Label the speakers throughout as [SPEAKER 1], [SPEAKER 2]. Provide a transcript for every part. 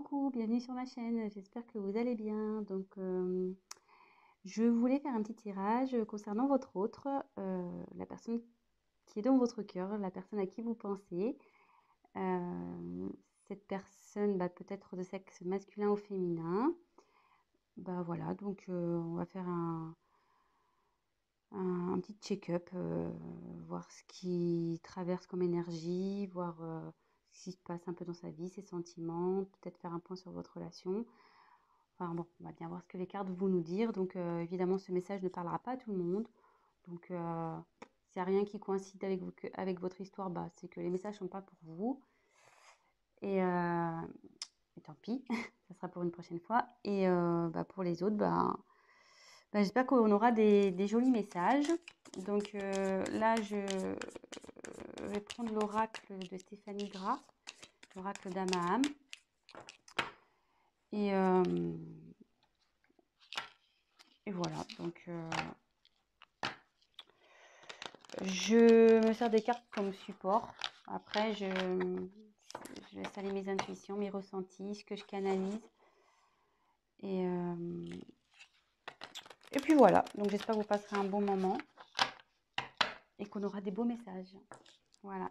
[SPEAKER 1] coucou, bienvenue sur ma chaîne, j'espère que vous allez bien. Je voulais faire un petit tirage concernant votre autre, la personne qui est dans votre cœur, la personne à qui vous pensez. Euh, Cette personne, peut-être de sexe masculin ou féminin. Voilà, on va faire un petit check-up, voir ce qui traverse comme énergie, voir ce qui se passe un peu dans sa vie, ses sentiments, peut-être faire un point sur votre relation. Enfin bon, on va bien voir ce que les cartes vont nous dire. Évidemment, ce message ne parlera pas à tout le monde. S'il n'y a rien qui coïncide avec votre histoire, c'est que les messages ne sont pas pour vous. Et tant pis, ça sera pour une prochaine fois. Pour les autres, j'espère qu'on aura des jolis messages. Là, je vais prendre l'oracle de Stéphanie Gras, l'oracle d'Amaham. Et voilà, je me sers des cartes comme support. Après, je laisse aller mes intuitions, mes ressentis, ce que je canalise. Et puis voilà, donc j'espère que vous passerez un bon moment et qu'on aura des beaux messages. Voilà.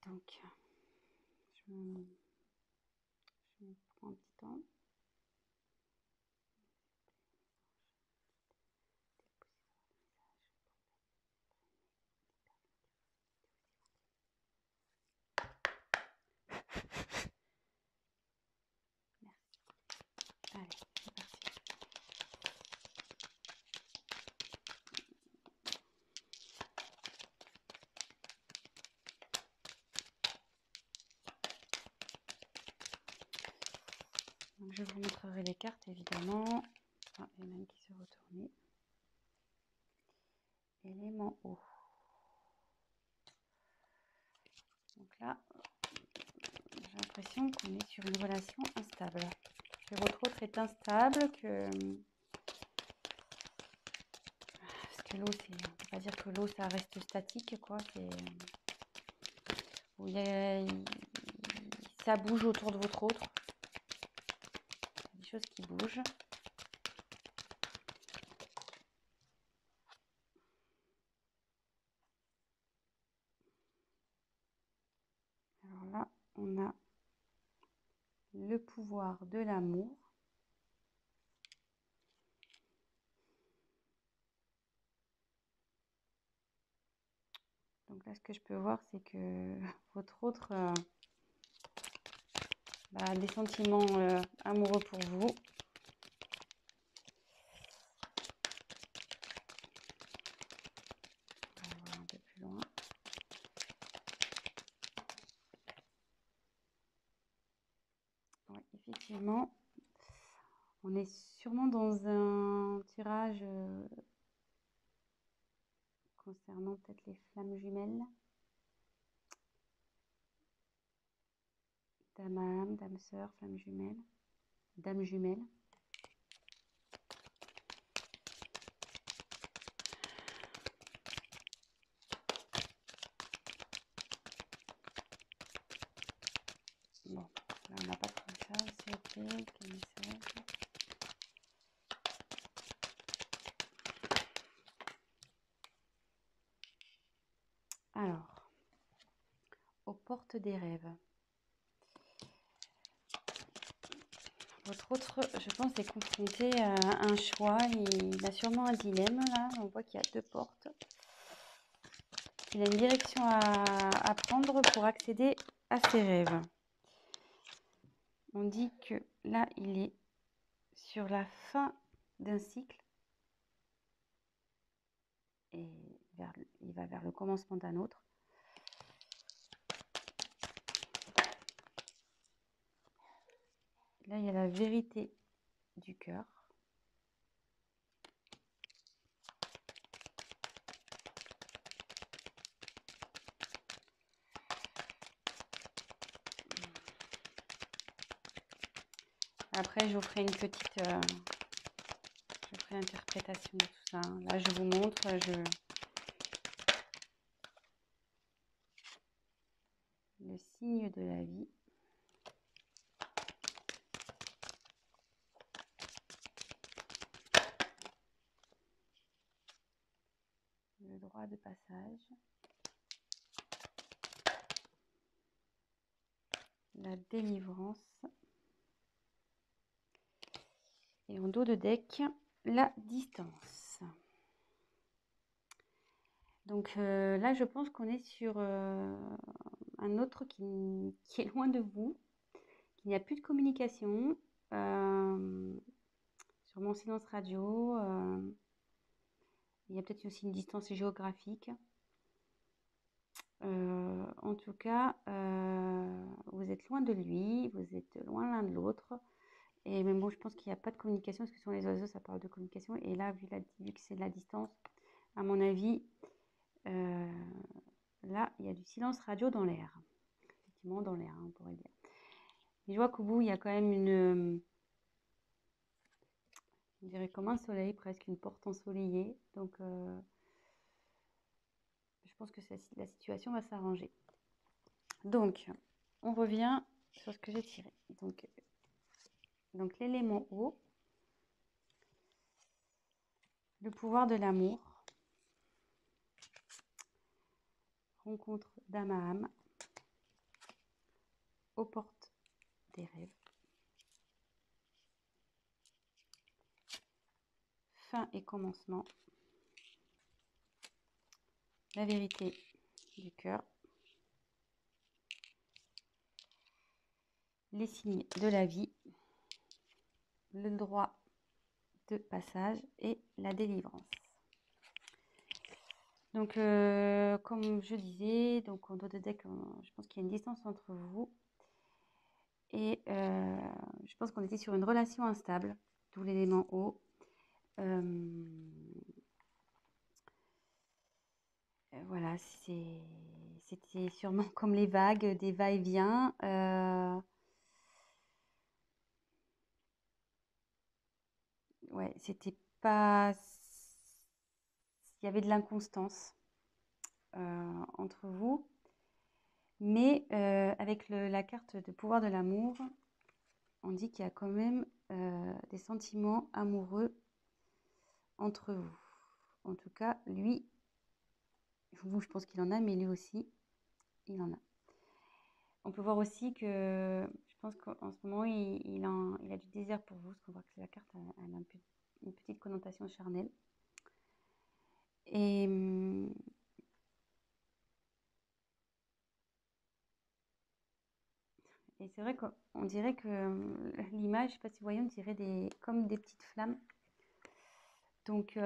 [SPEAKER 1] Donc, je prends un petit temps. Merci. Allez, c'est parti. Donc, je vous montrerai les cartes, évidemment. Ah, il y en a une qui s'est retournée. Élément eau. Donc là, j'ai l'impression qu'on est sur une relation instable. Que votre autre est instable, parce que l'eau, on ne peut pas dire que l'eau, ça reste statique, quoi. Ça bouge autour de votre autre. Il y a des choses qui bougent. Alors là, on a le pouvoir de l'amour. Donc là, ce que je peux voir, c'est que votre autre a des sentiments amoureux pour vous. On va voir un peu plus loin. Oui, effectivement, on est sûrement dans un tirage concernant peut-être les flammes jumelles. Dame âme, dame sœur, flamme jumelle, dame jumelle. Bon, là on n'a pas trouvé ça, c'est ok, quel message. Alors, aux portes des rêves. Votre autre, je pense, est confronté à un choix. Il a sûrement un dilemme, là. On voit qu'il y a deux portes. Il a une direction à prendre pour accéder à ses rêves. On dit que là, il est sur la fin d'un cycle et il va vers le commencement d'un autre. Là, il y a la vérité du cœur. Après, je vous ferai une petite interprétation de tout ça. Là, je vous montre, le signe de la vie. 3 de passage. La délivrance. Et en dos de deck, la distance. Donc là, je pense qu'on est sur un autre qui est loin de vous, qu'il n'y a plus de communication. Sur mon silence radio, il y a peut-être aussi une distance géographique. En tout cas, vous êtes loin de lui, vous êtes loin l'un de l'autre. Et même bon, je pense qu'il n'y a pas de communication, parce que sur les oiseaux, ça parle de communication. Et là, vu que c'est de la distance, à mon avis, là, il y a du silence radio dans l'air. Effectivement, dans l'air, on pourrait dire. Mais je vois qu'au bout, il y a quand même on dirait comme un soleil, presque une porte ensoleillée. Donc, je pense que la situation va s'arranger. Donc, on revient sur ce que j'ai tiré. Donc l'élément eau, le pouvoir de l'amour, rencontre d'âme à âme, aux portes des rêves, fin et commencement, la vérité du cœur, les signes de la vie, le droit de passage et la délivrance. Donc, comme je disais, donc en dos de deck, je pense qu'il y a une distance entre vous. Et je pense qu'on était sur une relation instable, d'où l'élément eau. Voilà, c'était sûrement comme les vagues, des va-et-vient. Ouais, c'était pas. Il y avait de l'inconstance entre vous. Mais avec la carte de pouvoir de l'amour, on dit qu'il y a quand même des sentiments amoureux entre vous. En tout cas, lui, vous, je pense qu'il en a, mais lui aussi, il en a. On peut voir aussi que je pense qu'en ce moment, il a du désir pour vous, parce qu'on voit que la carte elle a une petite connotation charnelle. Et c'est vrai qu'on dirait que l'image, je ne sais pas si vous voyez, on dirait comme des petites flammes. Donc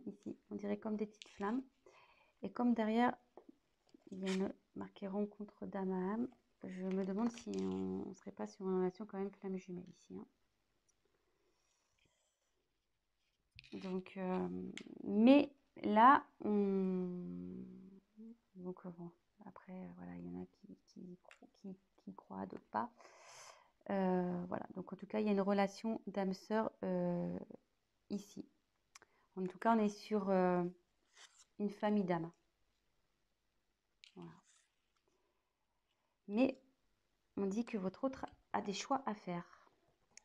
[SPEAKER 1] ici, on dirait comme des petites flammes. Et comme derrière, il y a marqué rencontre d'âme à âme, je me demande si on ne serait pas sur une relation quand même flamme jumelle ici. Hein. Donc, mais là, donc bon, après, voilà, il y en a qui croient, d'autres pas. Voilà, donc en tout cas, il y a une relation d'âme sœur ici. En tout cas, on est sur une famille d'âmes. Voilà. Mais on dit que votre autre a des choix à faire.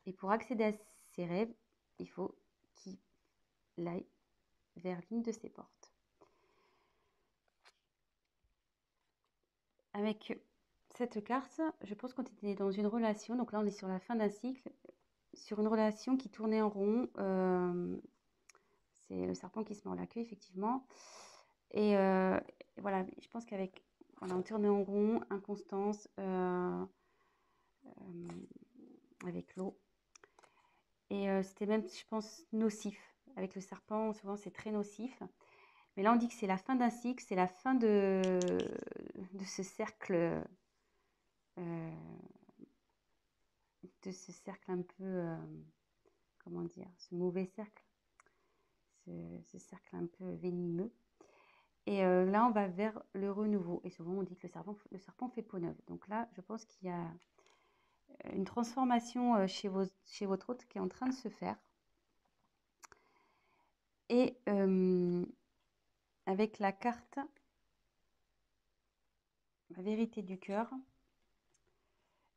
[SPEAKER 1] Et pour accéder à ses rêves, il faut qu'il aille vers l'une de ses portes. Avec cette carte, je pense qu'on était dans une relation, donc là on est sur la fin d'un cycle, sur une relation qui tournait en rond. C'est le serpent qui se mord la queue, effectivement. Et voilà, je pense qu'avec, voilà, on tournait en rond, inconstance, avec l'eau. Et c'était même, je pense, nocif. Avec le serpent, souvent c'est très nocif. Mais là, on dit que c'est la fin d'un cycle, c'est la fin de ce cercle, un peu, comment dire, ce mauvais cercle, ce cercle un peu venimeux. Et là, on va vers le renouveau. Et souvent, on dit que le serpent fait peau neuve. Donc là, je pense qu'il y a une transformation chez votre hôte qui est en train de se faire. Et avec la carte, la vérité du cœur,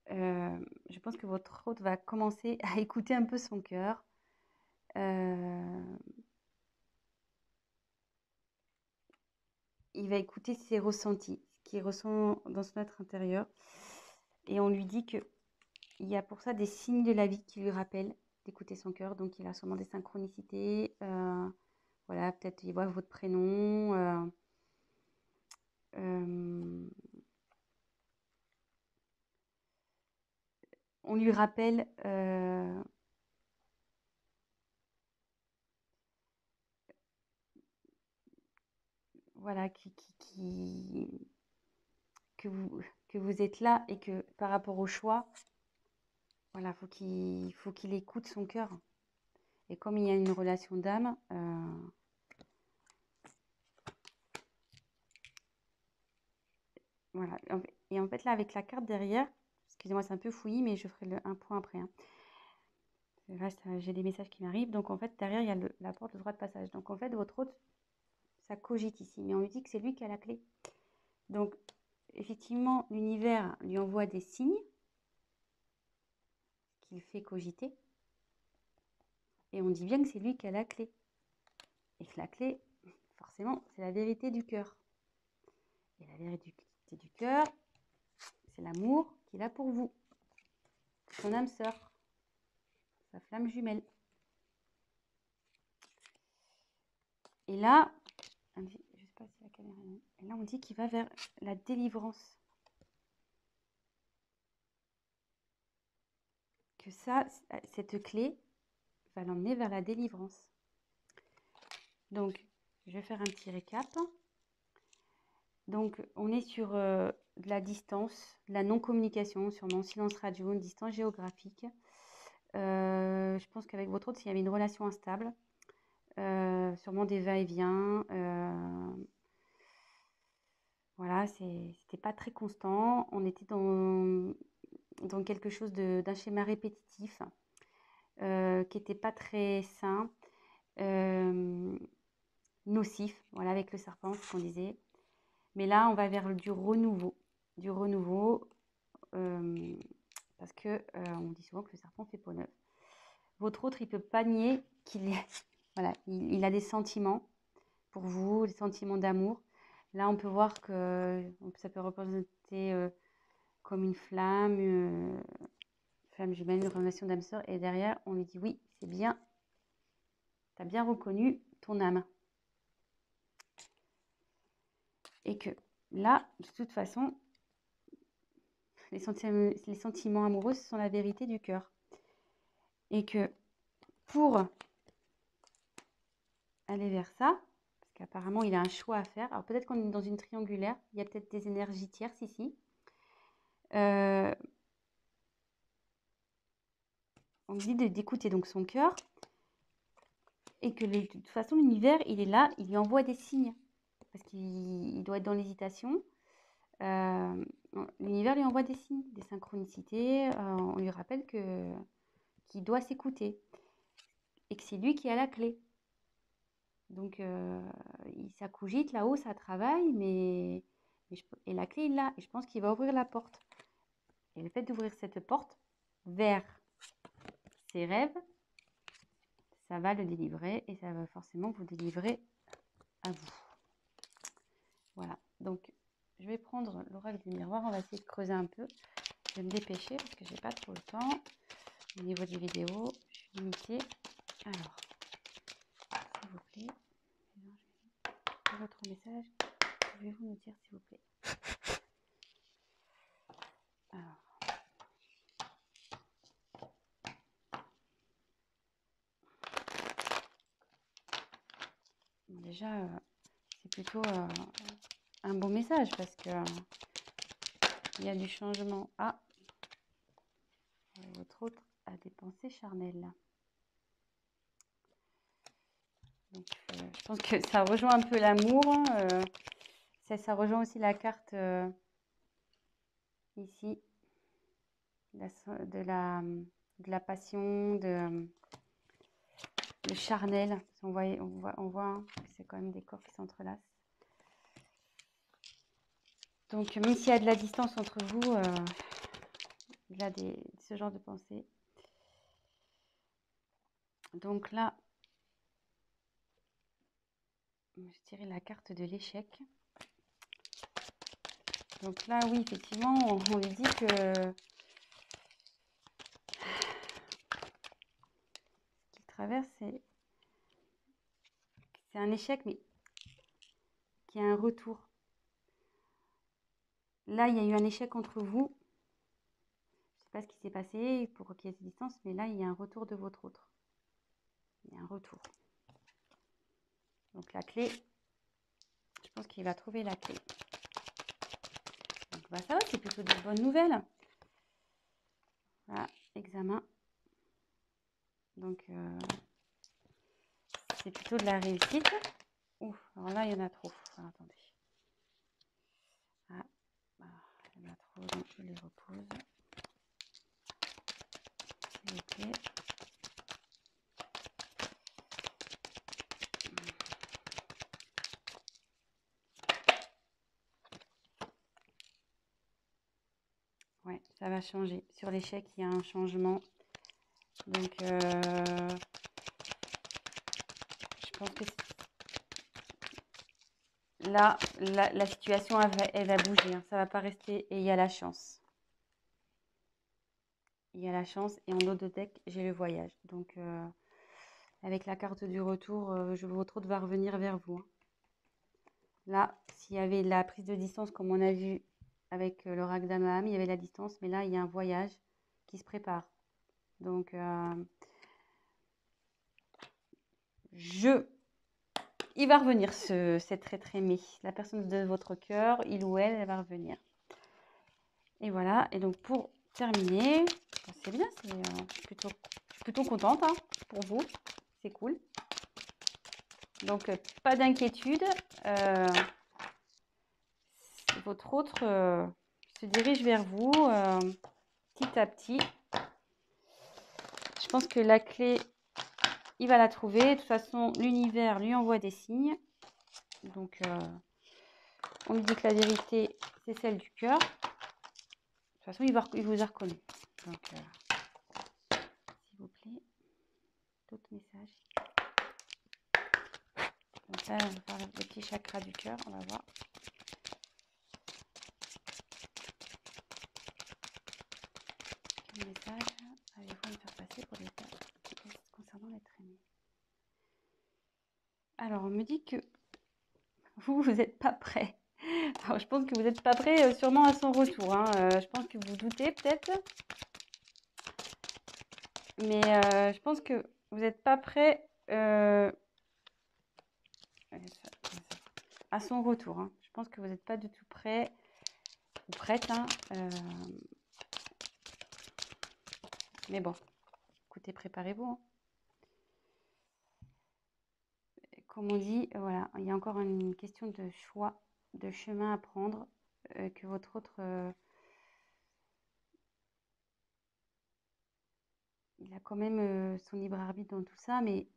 [SPEAKER 1] je pense que votre hôte va commencer à écouter un peu son cœur. il va écouter ses ressentis, ce qu'il ressent dans son être intérieur. Et on lui dit qu'il y a pour ça des signes de la vie qui lui rappellent d'écouter son cœur. Donc, il a sûrement des synchronicités. Voilà, peut-être il voit votre prénom. On lui rappelle voilà, que vous êtes là et que par rapport au choix, voilà, faut qu'il écoute son cœur. Et comme il y a une relation d'âme, voilà. Et en fait, là, avec la carte derrière, excusez-moi, c'est un peu fouillis, mais je ferai un point après. Hein. Là, j'ai des messages qui m'arrivent. Donc, en fait, derrière, il y a la porte, le droit de passage. Donc, en fait, votre hôte, ça cogite ici. Mais on lui dit que c'est lui qui a la clé. Donc, effectivement, l'univers lui envoie des signes qu'il fait cogiter. Et on dit bien que c'est lui qui a la clé. Et que la clé, forcément, c'est la vérité du cœur. Et la vérité du cœur, c'est l'amour qu'il a pour vous. Son âme sœur. Sa flamme jumelle. Et là, je ne sais pas si la caméra est là. Et là, on dit qu'il va vers la délivrance. Que ça, cette clé va l'emmener vers la délivrance. Donc, je vais faire un petit récap. Donc, on est sur de la distance, de la non-communication, sûrement silence radio, une distance géographique. Je pense qu'avec votre autre, s'il y avait une relation instable, sûrement des va-et-vient. Voilà, c'était pas très constant. On était dans quelque chose d'un schéma répétitif qui n'était pas très sain, nocif, voilà, avec le serpent, ce qu'on disait. Mais là, on va vers du renouveau, parce que on dit souvent que le serpent fait peau neuve. Votre autre, il peut pas nier qu'il voilà, il a des sentiments pour vous, des sentiments d'amour. Là, on peut voir que ça peut représenter comme une flamme jumelle, une relation d'âme sœur. Et derrière, on lui dit oui, c'est bien, tu as bien reconnu ton âme. Et que là, de toute façon, les sentiments amoureux, ce sont la vérité du cœur. Et que pour aller vers ça, parce qu'apparemment, il a un choix à faire. Alors peut-être qu'on est dans une triangulaire, il y a peut-être des énergies tierces ici. On dit d'écouter donc son cœur et que de toute façon, l'univers, il est là, il lui envoie des signes. Parce qu'il doit être dans l'hésitation. L'univers lui envoie des signes, des synchronicités. On lui rappelle qu'il doit s'écouter et que c'est lui qui a la clé. Donc, ça cogite là-haut, ça travaille, et la clé est là. Et je pense qu'il va ouvrir la porte. Et le fait d'ouvrir cette porte vers ses rêves, ça va le délivrer et ça va forcément vous délivrer à vous. Voilà. Donc, je vais prendre l'oracle du miroir. On va essayer de creuser un peu. Je vais me dépêcher parce que j'ai pas trop le temps. Au niveau des vidéos, je suis limitée. Alors, s'il vous plaît, votre message, pouvez-vous nous dire s'il vous plaît? Alors, bon, déjà, c'est plutôt un bon message parce que il y a du changement. Ah, votre autre a des pensées charnelles. Donc, je pense que ça rejoint un peu l'amour. Ça rejoint aussi la carte ici de la passion, le charnel. On voit que c'est quand même des corps qui s'entrelacent. Donc, même s'il y a de la distance entre vous, il y a ce genre de pensée. Donc là, je dirais la carte de l'échec. Donc là, oui, effectivement, on lui dit que ce qu'il traverse, c'est un échec, mais qui a un retour. Là, il y a eu un échec entre vous. Je ne sais pas ce qui s'est passé pour qu'il y ait cette distance, mais là, il y a un retour de votre autre. Il y a un retour. Donc la clé, je pense qu'il va trouver la clé. Donc bah, ça va, c'est plutôt des bonnes nouvelles. Voilà, examen. Donc c'est plutôt de la réussite. Ouf, alors là, il y en a trop. Alors, attendez. Ah, il y en a trop, donc je les repose. S'il vous plaît. Ouais, ça va changer. Sur l'échec, il y a un changement. Donc, je pense que là, la situation, elle va bouger. Hein. Ça ne va pas rester. Et il y a la chance. Il y a la chance. Et en haut de deck, j'ai le voyage. Donc, avec la carte du retour, votre autre va revenir vers vous. Hein. Là, s'il y avait la prise de distance, comme on a vu avec l'oracle d'Amaham, il y avait la distance. Mais là, il y a un voyage qui se prépare. Donc, il va revenir, cet être aimé. La personne de votre cœur, il ou elle va revenir. Et voilà. Et donc, pour terminer, c'est bien. Je suis plutôt contente hein, pour vous. C'est cool. Donc, pas d'inquiétude. Votre autre se dirige vers vous petit à petit. Je pense que la clé, il va la trouver. De toute façon, l'univers lui envoie des signes. Donc, on lui dit que la vérité, c'est celle du cœur. De toute façon, il vous a reconnu. Donc, s'il vous plaît, d'autres messages. Donc là, on va faire le petit chakra du cœur. On va voir. Quel message allez-vous me faire passer pour les tests concernant l'être aimé? Alors, on me dit que vous n'êtes pas prêt. Alors, je pense que vous n'êtes pas prêt sûrement à son retour. Hein. Je pense que vous doutez peut-être. Mais je pense que vous n'êtes pas prêt à son retour. Hein. Je pense que vous n'êtes pas du tout prêt ou prête. Hein. Mais bon, écoutez, préparez-vous. Hein. Comme on dit, voilà, il y a encore une question de choix, de chemin à prendre, que votre autre... il a quand même son libre arbitre dans tout ça, mais de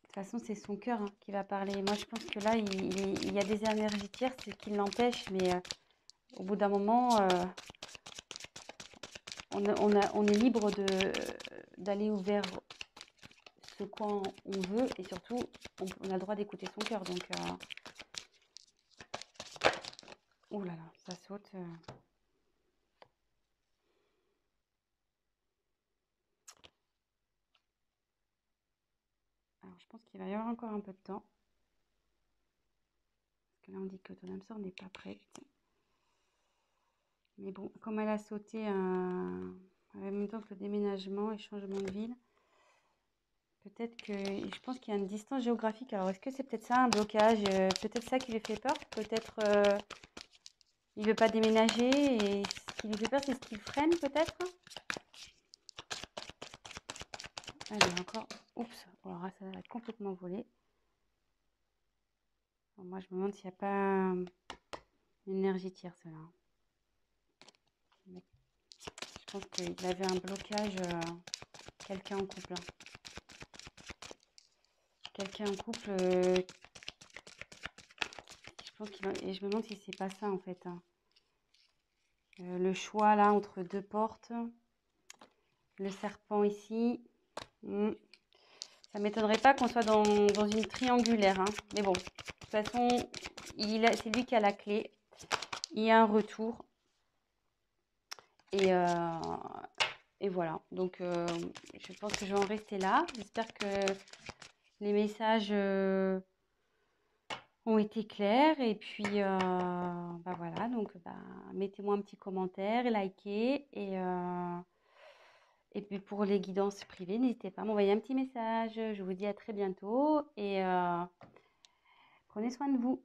[SPEAKER 1] toute façon, c'est son cœur hein, qui va parler. Moi, je pense que là, il y a des énergies tierces qui l'empêchent, mais au bout d'un moment, on est libre d'aller vers ce quoi on veut, et surtout, on a le droit d'écouter son cœur. Donc, oh là là, ça saute. Alors, je pense qu'il va y avoir encore un peu de temps. Parce que là, on dit que ton âme sœur n'est pas prête. Mais bon, comme elle a sauté en même temps que le déménagement et changement de ville, peut-être que... Je pense qu'il y a une distance géographique. Alors, est-ce que c'est peut-être ça, un blocage? Peut-être ça qui lui fait peur. Peut-être il ne veut pas déménager. Et ce qui lui fait peur, c'est ce qui le freine, peut-être. Allez, encore... Oups, alors là, ça va être complètement volé. Alors, moi, je me demande s'il n'y a pas une énergie tierce, là. Je pense qu'il avait un blocage, quelqu'un en couple. Hein. Quelqu'un en couple, je pense et je me demande si c'est pas ça en fait. Hein. Le choix là entre deux portes, le serpent ici. Ça m'étonnerait pas qu'on soit dans une triangulaire. Hein. Mais bon, de toute façon, c'est lui qui a la clé. il y a un retour. Et, et voilà. Donc, je pense que je vais en rester là. J'espère que les messages ont été clairs. Et puis, bah voilà. Donc, bah, mettez-moi un petit commentaire, likez. Et puis, pour les guidances privées, n'hésitez pas à m'envoyer un petit message. Je vous dis à très bientôt. Et prenez soin de vous.